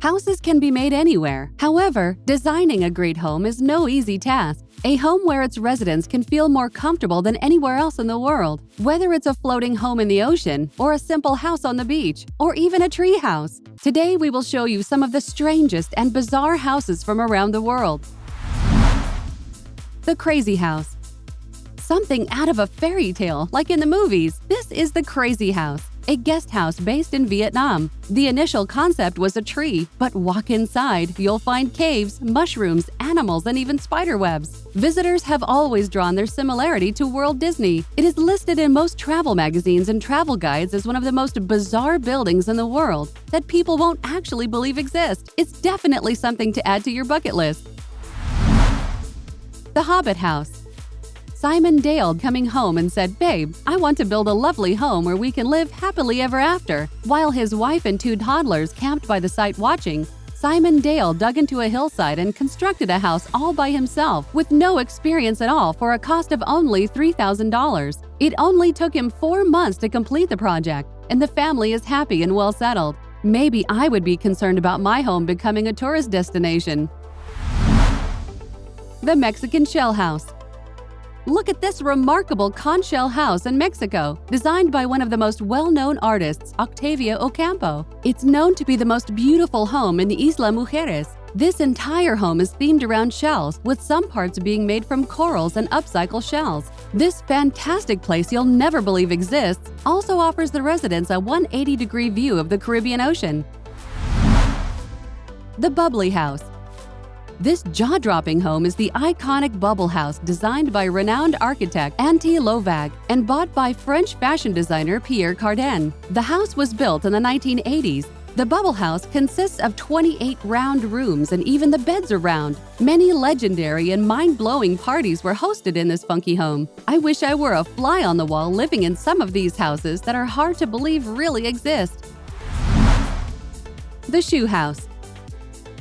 Houses can be made anywhere. However, designing a great home is no easy task. A home where its residents can feel more comfortable than anywhere else in the world. Whether it's a floating home in the ocean, or a simple house on the beach, or even a tree house. Today we will show you some of the strangest and bizarre houses from around the world. The Crazy House. Something out of a fairy tale, like in the movies. This is the Crazy House, a guest house based in Vietnam. The initial concept was a tree, but walk inside, you'll find caves, mushrooms, animals, and even spider webs. Visitors have always drawn their similarity to World Disney. It is listed in most travel magazines and travel guides as one of the most bizarre buildings in the world that people won't actually believe exist. It's definitely something to add to your bucket list. The Hobbit House. Simon Dale coming home and said, "Babe, I want to build a lovely home where we can live happily ever after." While his wife and 2 toddlers camped by the site watching, Simon Dale dug into a hillside and constructed a house all by himself with no experience at all for a cost of only $3,000. It only took him 4 months to complete the project, and the family is happy and well settled. Maybe I would be concerned about my home becoming a tourist destination. The Mexican Shell House. Look at this remarkable conch shell house in Mexico, designed by one of the most well-known artists, Octavio Ocampo. It's known to be the most beautiful home in Isla Mujeres. This entire home is themed around shells, with some parts being made from corals and upcycled shells. This fantastic place you'll never believe exists also offers the residents a 180-degree view of the Caribbean Ocean. The Bubbly House. This jaw-dropping home is the iconic bubble house designed by renowned architect Antti Lovag and bought by French fashion designer Pierre Cardin. The house was built in the 1980s. The bubble house consists of 28 round rooms, and even the beds are round. Many legendary and mind-blowing parties were hosted in this funky home. I wish I were a fly on the wall living in some of these houses that are hard to believe really exist. The Shoe House.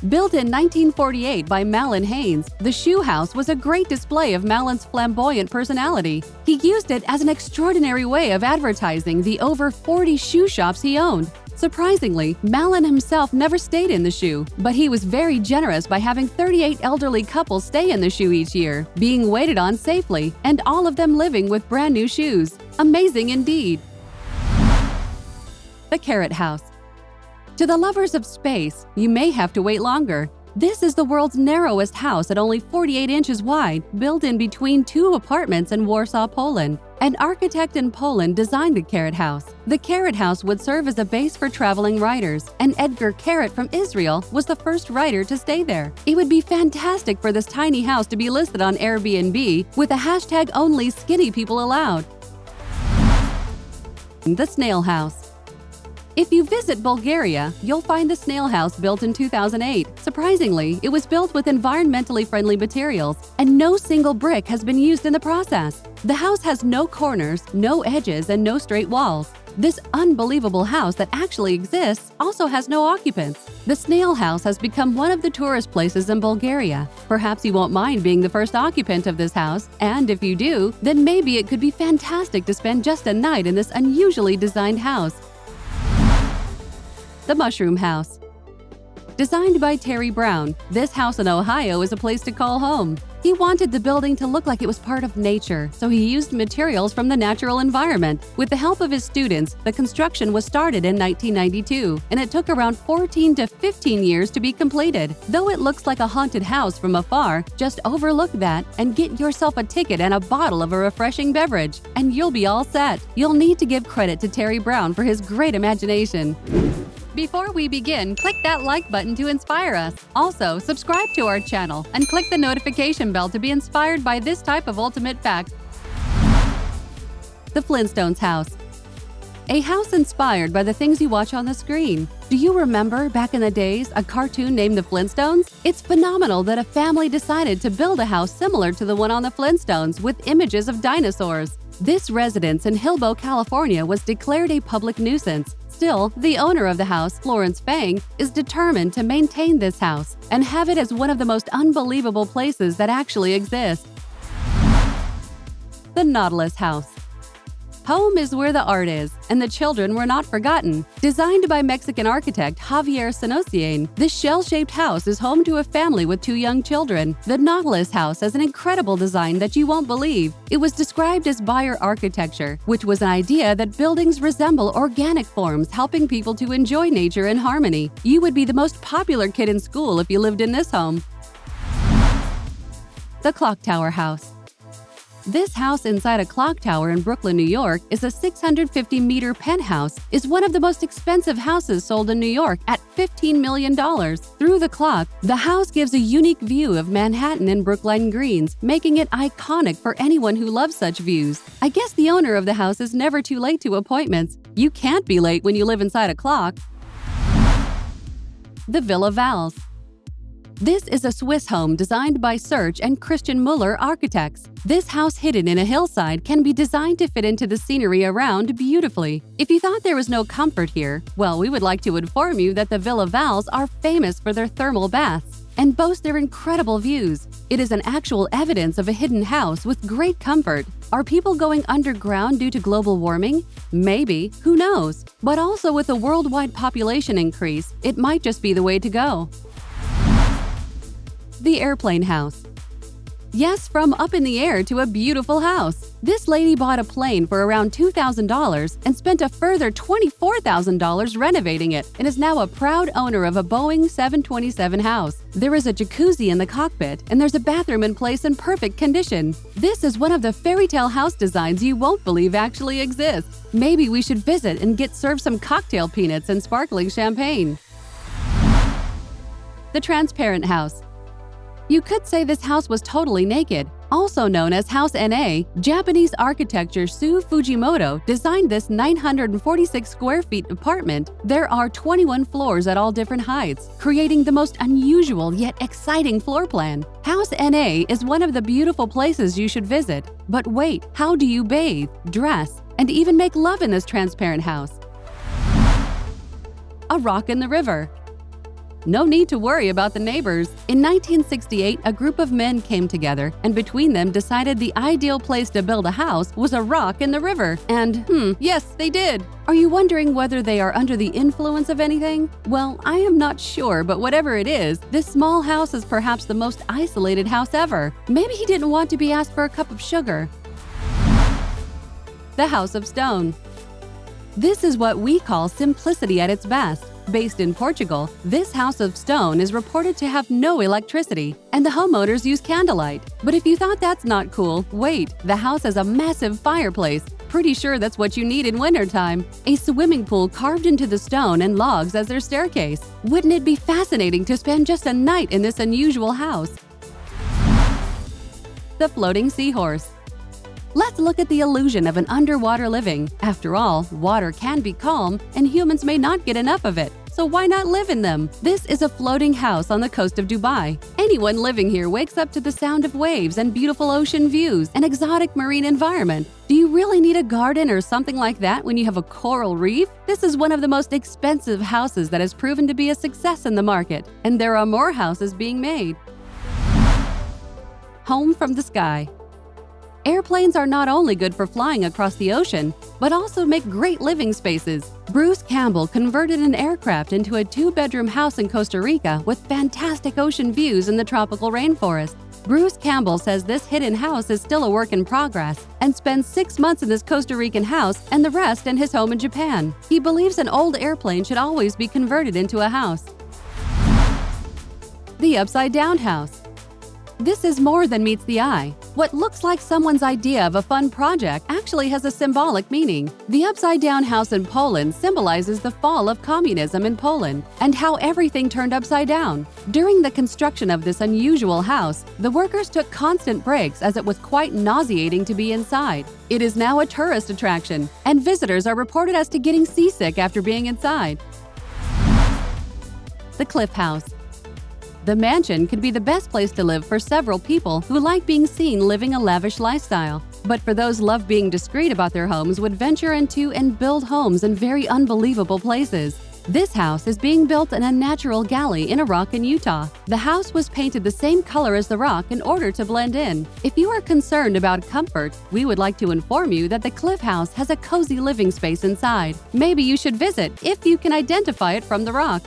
Built in 1948 by Malin Haynes, the Shoe House was a great display of Malin's flamboyant personality. He used it as an extraordinary way of advertising the over 40 shoe shops he owned. Surprisingly, Malin himself never stayed in the shoe, but he was very generous by having 38 elderly couples stay in the shoe each year, being waited on safely, and all of them living with brand new shoes. Amazing indeed. The Carrot House. To the lovers of space, you may have to wait longer. This is the world's narrowest house at only 48 inches wide, built in between 2 apartments in Warsaw, Poland. An architect in Poland designed the Carrot House. The Carrot House would serve as a base for traveling writers, and Edgar Carrot from Israel was the first writer to stay there. It would be fantastic for this tiny house to be listed on Airbnb with a hashtag only skinny people allowed. The Snail House. If you visit Bulgaria, you'll find the Snail House built in 2008. Surprisingly, it was built with environmentally friendly materials, and no single brick has been used in the process. The house has no corners, no edges, and no straight walls. This unbelievable house that actually exists also has no occupants. The Snail House has become one of the tourist places in Bulgaria. Perhaps you won't mind being the first occupant of this house, and if you do, then maybe it could be fantastic to spend just a night in this unusually designed house. The Mushroom House. Designed by Terry Brown, this house in Ohio is a place to call home. He wanted the building to look like it was part of nature, so he used materials from the natural environment. With the help of his students, the construction was started in 1992, and it took around 14 to 15 years to be completed. Though it looks like a haunted house from afar, just overlook that and get yourself a ticket and a bottle of a refreshing beverage, and you'll be all set. You'll need to give credit to Terry Brown for his great imagination. Before we begin, click that like button to inspire us. Also, subscribe to our channel and click the notification bell to be inspired by this type of ultimate fact. The Flintstones House. A house inspired by the things you watch on the screen. Do you remember, back in the days, a cartoon named The Flintstones? It's phenomenal that a family decided to build a house similar to the one on The Flintstones with images of dinosaurs. This residence in Hillbo, California was declared a public nuisance. Still, the owner of the house, Florence Fang, is determined to maintain this house and have it as one of the most unbelievable places that actually exist. The Nautilus House. Home is where the art is, and the children were not forgotten. Designed by Mexican architect Javier Senocian, this shell-shaped house is home to a family with 2 young children. The Nautilus House has an incredible design that you won't believe. It was described as Bayer architecture, which was an idea that buildings resemble organic forms, helping people to enjoy nature in harmony. You would be the most popular kid in school if you lived in this home. The Clock Tower House. This house inside a clock tower in Brooklyn, New York, is a 650-meter penthouse, is one of the most expensive houses sold in New York at $15 million. Through the clock, the house gives a unique view of Manhattan and Brookline Greens, making it iconic for anyone who loves such views. I guess the owner of the house is never too late to appointments. You can't be late when you live inside a clock. The Villa Velas. This is a Swiss home designed by Search and Christian Muller architects. This house hidden in a hillside can be designed to fit into the scenery around beautifully. If you thought there was no comfort here, well, we would like to inform you that the Villa Velas are famous for their thermal baths and boast their incredible views. It is an actual evidence of a hidden house with great comfort. Are people going underground due to global warming? Maybe, who knows? But also with a worldwide population increase, it might just be the way to go. The Airplane House. Yes, from up in the air to a beautiful house. This lady bought a plane for around $2,000 and spent a further $24,000 renovating it and is now a proud owner of a Boeing 727 house. There is a jacuzzi in the cockpit and there's a bathroom in place in perfect condition. This is one of the fairy tale house designs you won't believe actually exists. Maybe we should visit and get served some cocktail peanuts and sparkling champagne. The Transparent House. You could say this house was totally naked. Also known as House NA, Japanese architecture Sue Fujimoto designed this 946 square feet apartment. There are 21 floors at all different heights, creating the most unusual yet exciting floor plan. House NA is one of the beautiful places you should visit. But wait, how do you bathe, dress, and even make love in this transparent house? A rock in the river. No need to worry about the neighbors. In 1968, a group of men came together and between them decided the ideal place to build a house was a rock in the river. And, yes, they did. Are you wondering whether they are under the influence of anything? Well, I am not sure, but whatever it is, this small house is perhaps the most isolated house ever. Maybe he didn't want to be asked for a cup of sugar. The House of Stone. This is what we call simplicity at its best. Based in Portugal, this house of stone is reported to have no electricity, and the homeowners use candlelight. But if you thought that's not cool, wait, the house has a massive fireplace. Pretty sure that's what you need in wintertime. A swimming pool carved into the stone and logs as their staircase. Wouldn't it be fascinating to spend just a night in this unusual house? The Floating Seahorse. Let's look at the illusion of an underwater living. After all, water can be calm, and humans may not get enough of it. So why not live in them? This is a floating house on the coast of Dubai. Anyone living here wakes up to the sound of waves and beautiful ocean views, an exotic marine environment. Do you really need a garden or something like that when you have a coral reef? This is one of the most expensive houses that has proven to be a success in the market, and there are more houses being made. Home from the sky. Airplanes are not only good for flying across the ocean, but also make great living spaces. Bruce Campbell converted an aircraft into a 2-bedroom house in Costa Rica with fantastic ocean views in the tropical rainforest. Bruce Campbell says this hidden house is still a work in progress and spends 6 months in this Costa Rican house and the rest in his home in Japan. He believes an old airplane should always be converted into a house. The Upside Down House. This is more than meets the eye. What looks like someone's idea of a fun project actually has a symbolic meaning. The upside-down house in Poland symbolizes the fall of communism in Poland and how everything turned upside down. During the construction of this unusual house, the workers took constant breaks as it was quite nauseating to be inside. It is now a tourist attraction, and visitors are reported as to getting seasick after being inside. The Cliff House. The mansion could be the best place to live for several people who like being seen living a lavish lifestyle. But for those love being discreet about their homes would venture into and build homes in very unbelievable places. This house is being built in a natural galley in a rock in Utah. The house was painted the same color as the rock in order to blend in. If you are concerned about comfort, we would like to inform you that the Cliff House has a cozy living space inside. Maybe you should visit if you can identify it from the rock.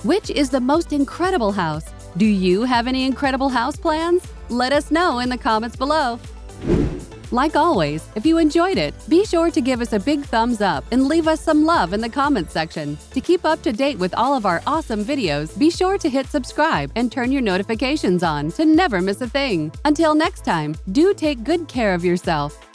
Which is the most incredible house? Do you have any incredible house plans? Let us know in the comments below. Like always, if you enjoyed it, be sure to give us a big thumbs up and leave us some love in the comments section. To keep up to date with all of our awesome videos, be sure to hit subscribe and turn your notifications on to never miss a thing. Until next time, do take good care of yourself.